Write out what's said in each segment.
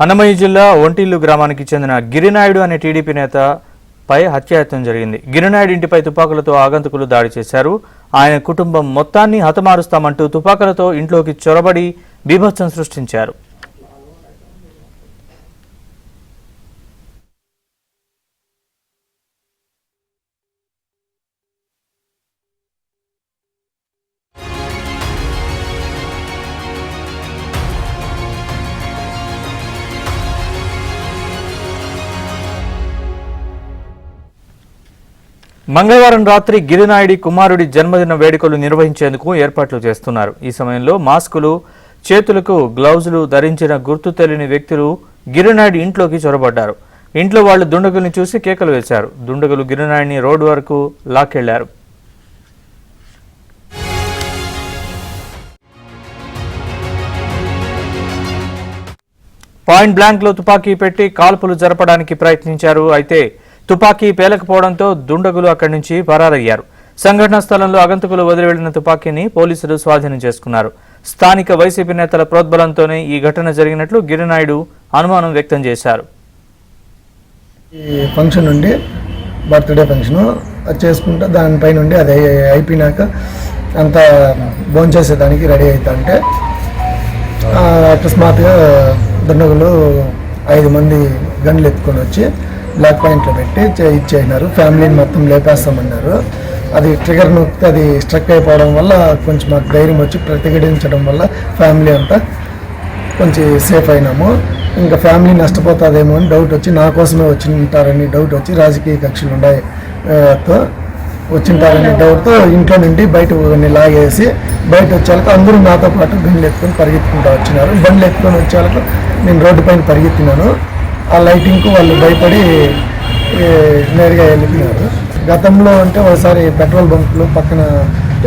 అన్నమయ్య జిల్లా ఒంటిల్లు గ్రామానికి చెందిన గిరినాయుడు అనే టీడీపీ నేతపై హత్యాయత్నం జరిగింది. గిరినాయుడు ఇంటిపై తుపాకులతో ఆగంతకులు దాడి చేశారు. ఆయన కుటుంబం మొత్తాన్ని హతమారుస్తామంటూ తుపాకులతో ఇంట్లోకి చొరబడి బీభత్సం సృష్టించారు. మంగళవారం రాత్రి గిరినాయుడి కుమారుడి జన్మదిన వేడుకలు నిర్వహించేందుకు ఏర్పాట్లు చేస్తున్నారు. ఈ సమయంలో మాస్కులు, చేతులకు గ్లౌజులు ధరించిన గుర్తు తెలియని వ్యక్తులు గిరినాయుడి ఇంట్లోకి చొరబడ్డారు. ఇంట్లో వాళ్లు దుండగుల్ని చూసి కేకలు వేశారు. దుండగులు గిరినాయుడిని రోడ్డు వరకు లాక్కెళ్లారు. పాయింట్ బ్లాంక్ లో తుపాకీ పెట్టి కాల్పులు జరపడానికి ప్రయత్నించారు. అయితే తుపాకీ పేలకపోవడంతో దుండగులు అక్కడి నుంచి పరారయ్యారు. సంఘటనా స్థలంలో ఆగంతకులు వదిలి వెళ్లిన తుపాకీని పోలీసులు స్వాధీనం చేసుకున్నారు. స్థానిక వైసీపీ నేతల ప్రోద్బలంతోనే ఈ ఘటన జరిగినట్లు గిరినాయుడు అనుమానం వ్యక్తం చేశారు. ఈ ఫంక్షన్ ఉండి బర్త్డే ఫంక్షన్ అది చేసుకుంటే దానిపై నుండి అది అయిపోయినాక అంతా భోంచేసేదానికి రెడీ అవుతుంటే అకస్మాత్తుగా దుండగులు 5 మంది గన్లు ఎత్తుకొని వచ్చి బ్లాక్ పాయింట్లో పెట్టి ఇచ్చేసినారు. ఫ్యామిలీని మొత్తం లేపేస్తామన్నారు. అది ట్రిగర్ నొక్కితే అది స్ట్రక్ అయిపోవడం వల్ల కొంచెం మాకు ధైర్యం వచ్చి ప్రతిఘటించడం వల్ల ఫ్యామిలీ అంతా కొంచెం సేఫ్ అయినాము. ఇంకా ఫ్యామిలీ నష్టపోతుందేమో అని డౌట్ వచ్చి నా కోసమే వచ్చింటారని డౌట్ వచ్చి రాజకీయ కక్షలు ఉన్నాయితో వచ్చింటారని డౌట్తో ఇంట్లో నుండి బయట లాగేసి బయట వచ్చేళ్ళకు అందరూ నాతో పాటు బండ్లు ఎత్తుకొని పరిగెత్తుకుంటూ వచ్చినారు. బండ్లు ఎత్తుకొని వచ్చేళ్ళకు నేను రోడ్డు పైన పరిగెత్తినాను. ఆ లైటింగ్కు వాళ్ళు భయపడి నేరుగా వెళ్ళిపోయినారు. గతంలో అంటే ఒకసారి పెట్రోల్ బంకులు పక్కన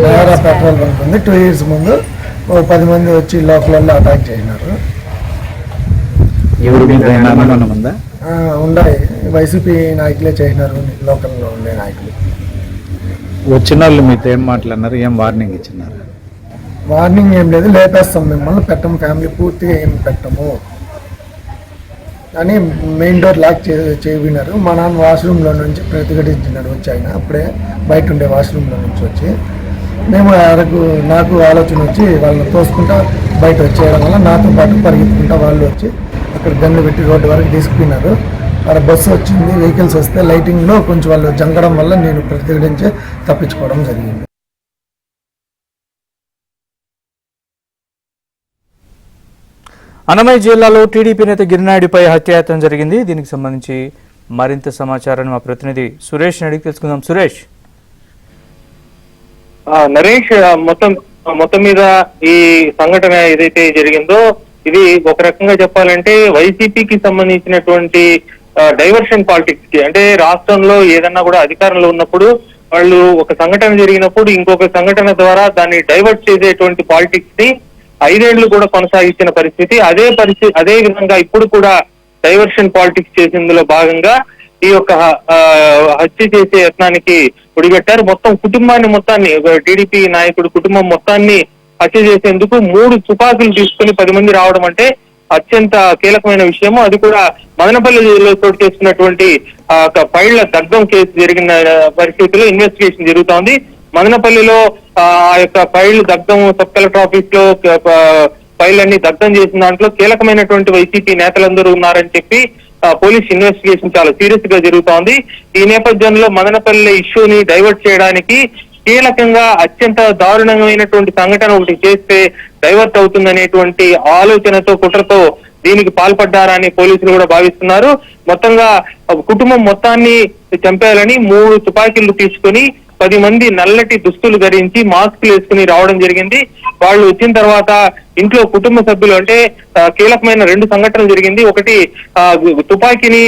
నయారా పెట్రోల్ బంక్ ఉంది. 2 years ముందు 10 మంది వచ్చి లోకల్లో అటాక్ చేసినారు. ఉన్నాయి వైసీపీ నాయకులే చేసినారు. లోకల్లో ఉండే నాయకులు వచ్చిన వాళ్ళు మీతో ఏం మాట్లాడినారు? ఏం వార్నింగ్ ఇచ్చినారు? వార్నింగ్ ఏం లేదు, లేపేస్తాం మిమ్మల్ని, పెట్టము, ఫ్యామిలీ పూర్తిగా ఏం పెట్టము అని మెయిన్ డోర్ లాక్ చేయబడినారు. మా నాన్న వాష్రూమ్లో నుంచి ప్రతిఘటించినాడు వచ్చి. ఆయన అప్పుడే బయట ఉండే వాష్రూమ్లో నుంచి వచ్చి మేము నాకు ఆలోచన వచ్చి వాళ్ళని తోసుకుంటా బయట వచ్చేయడం వల్ల నాతో పాటు పరిగెత్తుకుంటా వాళ్ళు వచ్చి అక్కడ గన్ను పెట్టి రోడ్డు వరకు తీసుకుపోయినారు. అక్కడ బస్సు వచ్చింది, వెహికల్స్ వస్తే లైటింగ్లో కొంచెం వాళ్ళు జంగడం వల్ల నేను ప్రతిఘటించి తప్పించుకోవడం జరిగింది. అన్నమయ్య జిల్లాలో టీడీపీ నేత గిరినాయుడిపై హత్యాయత్నం జరిగింది. దీనికి సంబంధించి మరింత సమాచారాన్ని మా ప్రతినిధి సురేష్ అడిగి తెలుసుకుందాం. సురేష్. నరేష్, మొత్తం మీద ఈ సంఘటన ఏదైతే జరిగిందో ఇది ఒక రకంగా చెప్పాలంటే వైసీపీకి సంబంధించినటువంటి డైవర్షన్ పాలిటిక్స్ కి, అంటే రాష్ట్రంలో ఏదన్నా కూడా అధికారంలో ఉన్నప్పుడు వాళ్ళు ఒక సంఘటన జరిగినప్పుడు ఇంకొక సంఘటన ద్వారా దాన్ని డైవర్ట్ చేసేటువంటి పాలిటిక్స్ ని 5 ఏళ్లు కూడా కొనసాగించిన పరిస్థితి. అదే విధంగా ఇప్పుడు కూడా డైవర్షన్ పాలిటిక్స్ చేసేందులో భాగంగా ఈ యొక్క హత్య చేసే యత్నానికి ఒడిగట్టారు. మొత్తం కుటుంబాన్ని మొత్తాన్ని, టీడీపీ నాయకుడు కుటుంబం మొత్తాన్ని హత్య చేసేందుకు 3 తుపాకులు తీసుకుని 10 మంది రావడం అంటే అత్యంత కీలకమైన విషయము. అది కూడా మదనపల్లిలో చోటు చేసుకున్నటువంటి ఫైళ్ల దగ్ధం కేసు జరిగిన పరిస్థితిలో ఇన్వెస్టిగేషన్ జరుగుతోంది. మదనపల్లిలో ఆ యొక్క ఫైళ్లు దగ్ధం, సబ్ కలెక్టర్ ఆఫీస్ లో ఫైళ్లన్నీ దగ్ధం చేసిన దాంట్లో కీలకమైనటువంటి వైసీపీ నేతలందరూ ఉన్నారని చెప్పి పోలీస్ ఇన్వెస్టిగేషన్ చాలా సీరియస్ గా జరుగుతోంది. ఈ నేపథ్యంలో మదనపల్లి ఇష్యూని డైవర్ట్ చేయడానికి కీలకంగా అత్యంత దారుణమైనటువంటి సంఘటన ఒకటి చేస్తే డైవర్ట్ అవుతుందనేటువంటి ఆలోచనతో, కుట్రతో దీనికి పాల్పడ్డారని పోలీసులు కూడా భావిస్తున్నారు. మొత్తంగా కుటుంబం మొత్తాన్ని చంపేయాలని 3 తుపాకీలు తీసుకుని 10 మంది నల్లటి దుస్తులు ధరించి మాస్కులు వేసుకుని రావడం జరిగింది. వాళ్ళు వచ్చిన తర్వాత ఇంట్లో కుటుంబ సభ్యులు, అంటే కీలకమైన 2 సంఘటనలు జరిగింది. ఒకటి తుపాకీని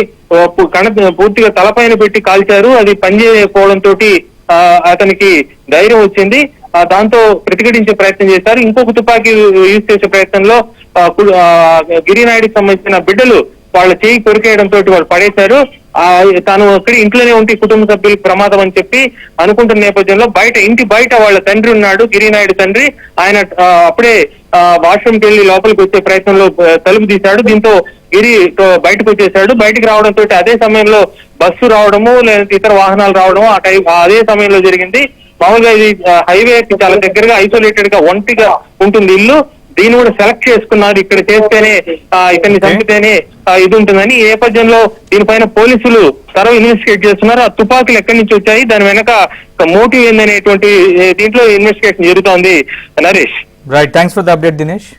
పూర్తిగా తలపైన పెట్టి కాల్చారు. అది పనిచేయకపోవడంతో అతనికి ధైర్యం వచ్చింది. దాంతో ప్రతిఘటించే ప్రయత్నం చేశారు. ఇంకొక తుపాకీ యూజ్ చేసే ప్రయత్నంలో గిరినాయుడికి సంబంధించిన బిడ్డలు వాళ్ళ చేయి కొరికేయడంతో వాళ్ళు పడేశారు. తాను అక్కడ ఇంట్లోనే ఉంటే కుటుంబ సభ్యులకు ప్రమాదం అని చెప్పి అనుకుంటున్న నేపథ్యంలో ఇంటి బయట వాళ్ళ తండ్రి ఉన్నాడు, గిరినాయుడు తండ్రి. ఆయన అప్పుడే వాష్రూమ్కి వెళ్లి లోపలికి వచ్చే ప్రయత్నంలో తలుపు తీశాడు. దీంతో గిరి బయటకు వచ్చేసాడు. బయటకు రావడంతో అదే సమయంలో బస్సు రావడము లేదా ఇతర వాహనాలు రావడము అదే సమయంలో జరిగింది. మామూలుగా ఇది హైవే చాలా దగ్గరగా ఐసోలేటెడ్ గా ఒంటిగా ఉంటుంది ఇల్లు. దీన్ని కూడా సెలెక్ట్ చేసుకున్నారు. ఇక్కడ చేస్తేనే ఇతన్ని చంపితేనే ఇది ఉంటుందని. ఈ నేపథ్యంలో దీనిపైన పోలీసులు త్వరగా ఇన్వెస్టిగేట్ చేస్తున్నారు. ఆ తుపాకులు ఎక్కడి నుంచి వచ్చాయి, దాని వెనక మోటివ్ ఏందనేటువంటి దీంట్లో ఇన్వెస్టిగేషన్ జరుగుతోంది. Naresh. Right, thanks for the update Dinesh.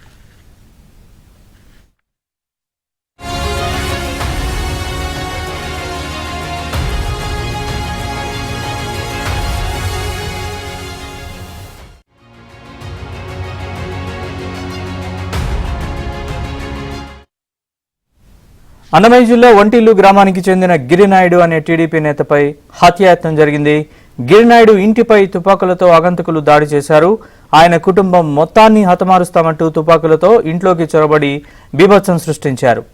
Annamayya జిల్లా వంటిల్లు గ్రామానికి చెందిన గిరినాయుడు అనే టీడీపీ నేతపై హత్యాయత్నం జరిగింది. గిరినాయుడు ఇంటిపై తుపాకులతో ఆగంతకులు దాడి చేశారు. ఆయన కుటుంబం మొత్తాన్ని హతమారుస్తామంటూ తుపాకులతో ఇంట్లోకి చొరబడి బీభత్సం సృష్టించారు.